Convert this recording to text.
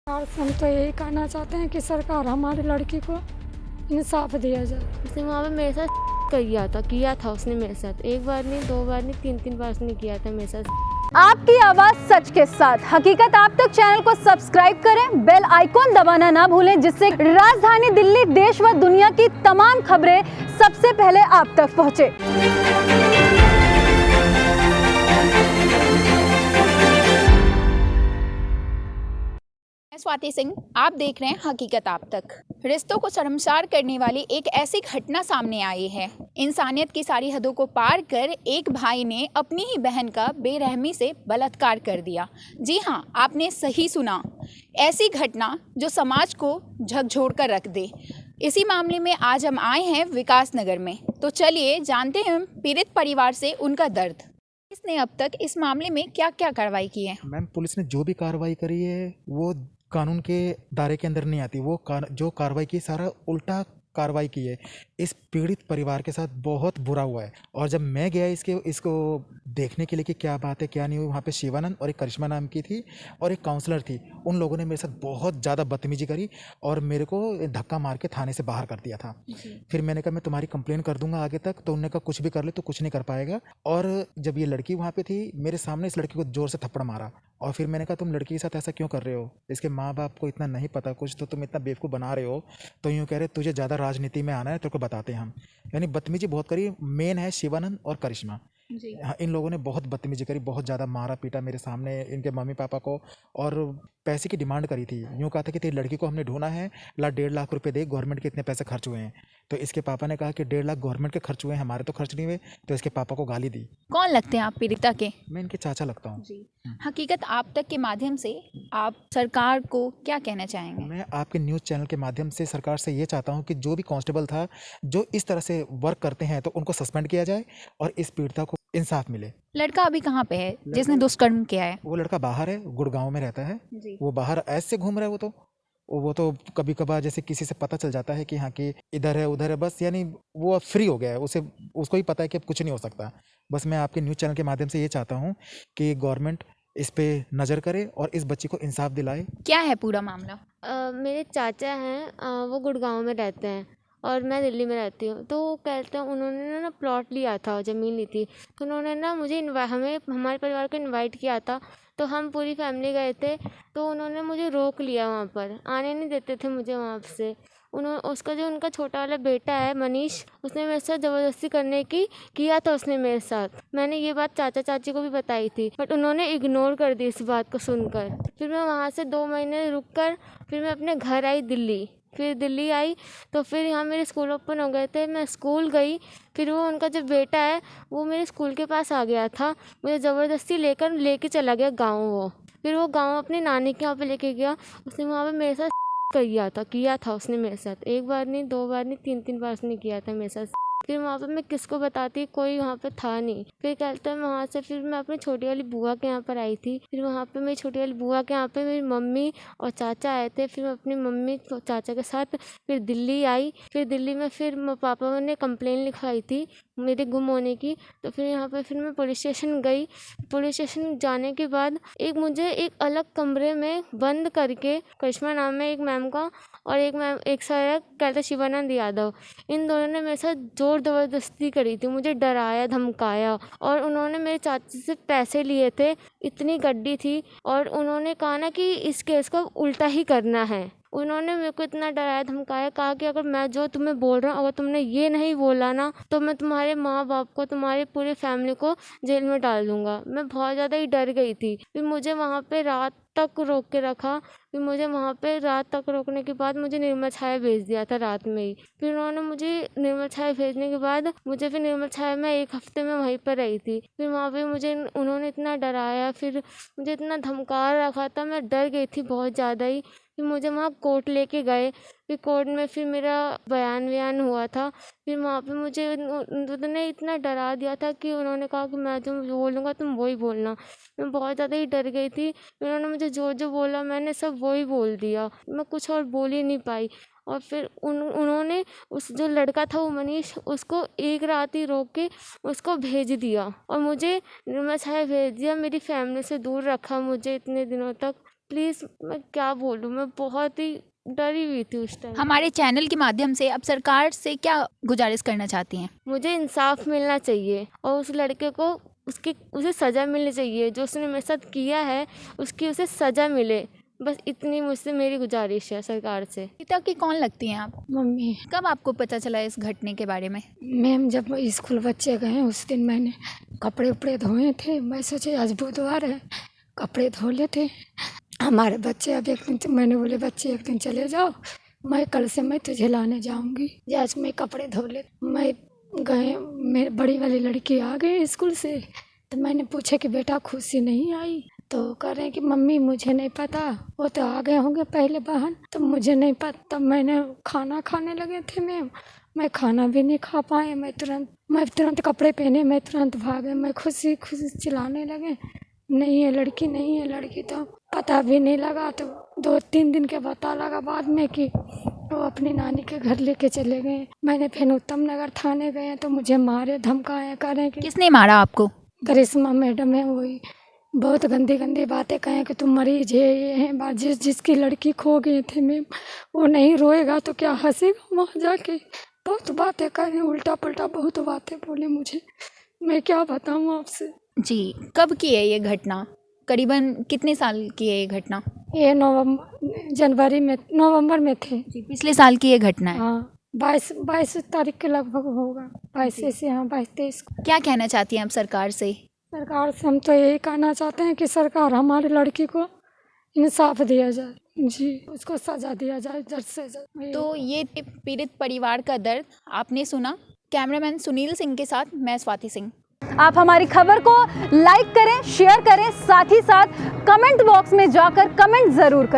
और हम तो यही कहना चाहते हैं कि सरकार हमारी लड़की को इंसाफ दिया जाए। उसने वहाँ पे मेरे साथ किया था उसने मेरे साथ, एक बार नहीं, दो बार नहीं, तीन बार उसने किया था मेरे साथ। आपकी आवाज सच के साथ, हकीकत आप तक चैनल को सब्सक्राइब करें, बेल आइकॉन दबाना ना भूलें, जिससे राजधानी दिल्ली, देश व दुनिया की तमाम खबरें सबसे पहले आप तक पहुंचे। स्वाति सिंह, आप देख रहे हैं हकीकत आप तक। रिश्तों को शर्मसार करने वाली एक ऐसी घटना सामने आई है। इंसानियत की सारी हदों को पार कर एक भाई ने अपनी ही बहन का बेरहमी से बलात्कार कर दिया। जी हाँ, आपने सही सुना, ऐसी घटना जो समाज को झकझोर कर रख दे। इसी मामले में आज हम आए हैं विकास नगर में। तो चलिए जानते हैं पीड़ित परिवार से उनका दर्द। इसने अब तक इस मामले में क्या क्या कार्रवाई की है? मैम, पुलिस ने जो भी कार्रवाई करी है वो कानून के दायरे के अंदर नहीं आती। वो जो कार्रवाई की, सारा उल्टा कार्रवाई की है। इस पीड़ित परिवार के साथ बहुत बुरा हुआ है। और जब मैं गया इसको देखने के लिए कि क्या बात है क्या नहीं हुई, वहाँ पे शिवानंद और एक करिश्मा नाम की थी और एक काउंसलर थी। उन लोगों ने मेरे साथ बहुत ज़्यादा बदतमीजी करी और मेरे को धक्का मार के थाने से बाहर कर दिया था। फिर मैंने कहा मैं तुम्हारी कंप्लेन कर दूंगा आगे तक, तो उन्होंने कहा कुछ भी कर ले तो कुछ नहीं कर पाएगा। और जब ये लड़की वहाँ पे थी, मेरे सामने इस लड़की को जोर से थप्पड़ मारा। और फिर मैंने कहा तुम लड़की के साथ ऐसा क्यों कर रहे हो, इसके माँ बाप को इतना नहीं पता कुछ, तो तुम इतना बेवकूफ़ बना रहे हो। तो यूँ कह रहे तुझे ज़्यादा राजनीति में आना है, तेरे को बताते हैं हम। यानी बदतमीजी बहुत करी। मेन है शिवानंद और करिश्मा, हाँ, इन लोगों ने बहुत बदतमीजी करी, बहुत ज़्यादा मारा पीटा मेरे सामने, इनके मम्मी पापा को। और पैसे की डिमांड करी थी। यूँ कहा था कि तेरी लड़की को हमने ढूंढा है, 1.5 लाख रुपए दे, गवर्नमेंट के इतने पैसे खर्च हुए हैं। तो इसके पापा ने कहा कि 1.5 लाख गवर्नमेंट के खर्च हुए हैं, हमारे तो खर्च नहीं हुए। तो इसके पापा को गाली दी। कौन लगते हैं आप पीड़िता के? मैं इनके चाचा लगता हूँ। हकीकत आप तक के माध्यम से आप सरकार को क्या कहना चाहेंगे? मैं आपके न्यूज़ चैनल के माध्यम से सरकार से ये चाहता हूँ कि जो भी कांस्टेबल था जो इस तरह से वर्क करते हैं, तो उनको सस्पेंड किया जाए और इस पीड़िता को इंसाफ मिले। लड़का अभी कहाँ पे है जिसने दुष्कर्म किया है? वो लड़का बाहर है, गुड़गांव में रहता है। वो बाहर ऐसे घूम रहा है। वो तो कभी कभार जैसे किसी से पता चल जाता है कि हाँ कि इधर है उधर है, बस यानी वो अब फ्री हो गया है। उसको ही पता है कि अब कुछ नहीं हो सकता। बस मैं आपके न्यूज़ चैनल के माध्यम से ये चाहता हूँ कि गवर्नमेंट इस पे नज़र करे और इस बच्ची को इंसाफ दिलाए। क्या है पूरा मामला? मेरे चाचा हैं, वो गुड़गांव में रहते हैं और मैं दिल्ली में रहती हूँ। तो वो कहते हैं उन्होंने ना प्लॉट लिया था, ज़मीन ली थी। तो उन्होंने ना मुझे हमारे परिवार को इनवाइट किया था। तो हम पूरी फैमिली गए थे। तो उन्होंने मुझे रोक लिया, वहाँ पर आने नहीं देते थे मुझे वहाँ से। उनका छोटा वाला बेटा है मनीष, उसने मेरे साथ ज़बरदस्ती करने की किया था उसने मेरे साथ। मैंने ये बात चाचा चाची को भी बताई थी, बट उन्होंने इग्नोर कर दी इस बात को सुनकर। फिर मैं वहाँ से 2 महीने रुक कर फिर मैं अपने घर आई दिल्ली। फिर दिल्ली आई तो फिर यहाँ मेरे स्कूल ओपन हो गए थे, मैं स्कूल गई। फिर वो उनका जो बेटा है वो मेरे स्कूल के पास आ गया था, मुझे ज़बरदस्ती लेके चला गया गाँव। वो फिर वो गाँव अपनी नानी के यहाँ पे लेके गया। उसने वहाँ पे मेरे साथ किया था उसने मेरे साथ, एक बार नहीं, दो बार नहीं, तीन बार उसने किया था मेरे साथ। फिर वहाँ पे मैं किसको बताती, कोई वहाँ पे था नहीं। फिर कहते हैं वहाँ से फिर मैं अपनी छोटी वाली बुआ के यहाँ पर आई थी। फिर वहाँ पे मेरी छोटी वाली बुआ के यहाँ पे मेरी मम्मी और चाचा आए थे। फिर मैं अपनी मम्मी चाचा के साथ फिर दिल्ली आई। फिर दिल्ली में फिर पापा ने कंप्लेन लिखवाई थी मेरे गुम होने की। तो फिर यहाँ पर फिर मैं पुलिस स्टेशन गई। पुलिस स्टेशन जाने के बाद मुझे एक अलग कमरे में बंद करके, करिश्मा नाम है एक मैम का और एक सर है कहते शिवानंद यादव, इन दोनों ने मेरे साथ जोर ज़बरदस्ती करी थी, मुझे डराया धमकाया। और उन्होंने मेरे चाचा से पैसे लिए थे, इतनी गड्डी थी। और उन्होंने कहा ना कि इस केस को उल्टा ही करना है। उन्होंने मेरे को इतना डराया धमकाया, कहा कि अगर मैं जो तुम्हें बोल रहा हूँ, अगर तुमने ये नहीं बोला ना, तो मैं तुम्हारे माँ बाप को, तुम्हारी पूरी फैमिली को जेल में डाल दूँगा। मैं बहुत ज़्यादा ही डर गई थी। फिर मुझे वहाँ पे रात तक रोक के रखा। फिर मुझे वहाँ पे रात तक रोकने के बाद मुझे निर्मल छाया भेज दिया था रात में ही। फिर उन्होंने मुझे निर्मल छाया भेजने के बाद मुझे फिर निर्मल छाया में 1 हफ्ते में वहीं पर रही थी। फिर वहाँ पे मुझे उन्होंने इतना डराया, फिर मुझे इतना धमका रखा था, मैं डर गई थी बहुत ज़्यादा ही। फिर मुझे वहाँ कोर्ट लेके गए। फिर कोर्ट में फिर मेरा बयान हुआ था। फिर वहाँ पे मुझे उन्होंने इतना डरा दिया था कि उन्होंने कहा कि मैं जो बोलूँगा तुम वही बोलना। मैं बहुत ज़्यादा ही डर गई थी। उन्होंने मुझे जो जो बोला मैंने सब वही बोल दिया, मैं कुछ और बोल ही नहीं पाई। और फिर उन्होंने उस जो लड़का था वो मनीष, उसको एक रात ही रोक के उसको भेज दिया और मुझे निर्मल छाया भेज दिया। मेरी फैमिली से दूर रखा मुझे इतने दिनों तक। प्लीज़ मैं क्या बोलूँ, मैं बहुत ही डरी हुई थी उस टाइम। हमारे चैनल के माध्यम से अब सरकार से क्या गुजारिश करना चाहती हैं? मुझे इंसाफ मिलना चाहिए और उस लड़के को उसे सज़ा मिलनी चाहिए। जो उसने मेरे साथ किया है उसकी उसे सज़ा मिले, बस इतनी मुझसे मेरी गुजारिश है सरकार से। पिता की कौन लगती हैं आप? मम्मी। कब आपको पता चला इस घटने के बारे में? मैम जब स्कूल बच्चे गए उस दिन मैंने कपड़े उपड़े धोए थे। मैं सोचे आज बुधवार है, कपड़े धो लेते। हमारे बच्चे अब एक दिन, मैंने बोले बच्चे एक दिन चले जाओ, मैं कल से मैं तुझे लाने जाऊंगी। आज मैं कपड़े धो ले। मैं गए, मेरी बड़ी वाली लड़की आ गई स्कूल से, तो मैंने पूछा कि बेटा खुशी नहीं आई? तो कह रहे हैं कि मम्मी मुझे नहीं पता, वो तो आ गए होंगे पहले बहन, तो मुझे नहीं पता। तब मैंने खाना खाने लगे थे मैम, मैं खाना भी नहीं खा पाए। मैं तुरंत कपड़े पहने, मैं तुरंत भागे। मैं खुशी खुशी चिल्लाने लगे, नहीं है लड़की, नहीं है लड़की। तो पता भी नहीं लगा, तो 2-3 दिन के पता लगा बाद में कि वो अपनी नानी के घर लेके चले गए। मैंने फिर उत्तम नगर थाने गए तो मुझे मारे धमकाए, कह रहे हैं कि किसने मारा आपको? करिश्मा मैडम है, वही बहुत गंदी गंदी बातें कहें कि तुम मरीज है, ये है। जिसकी लड़की खो गए थे मैम, वो नहीं रोएगा तो क्या हंसेगा वहाँ जाके। बहुत बातें करें, उल्टा पुल्टा बहुत बातें बोले मुझे, मैं क्या बताऊँ आपसे। जी, कब की है ये घटना? करीबन कितने साल की है ये घटना? ये नवंबर में थे। जी, पिछले साल की ये घटना है। हाँ 22 तारीख के लगभग होगा, 22 से, हाँ 22-23 को। क्या कहना चाहती हैं आप सरकार से? सरकार से हम तो यही कहना चाहते हैं कि सरकार हमारी लड़की को इंसाफ दिया जाए, जी उसको सजा दिया जाए जल्द से जल्द। तो ये पीड़ित परिवार का दर्द आपने सुना। कैमरामैन सुनील सिंह के साथ मैं स्वाति सिंह। आप हमारी खबर को लाइक करें, शेयर करें, साथ ही साथ कमेंट बॉक्स में जाकर कमेंट जरूर करें।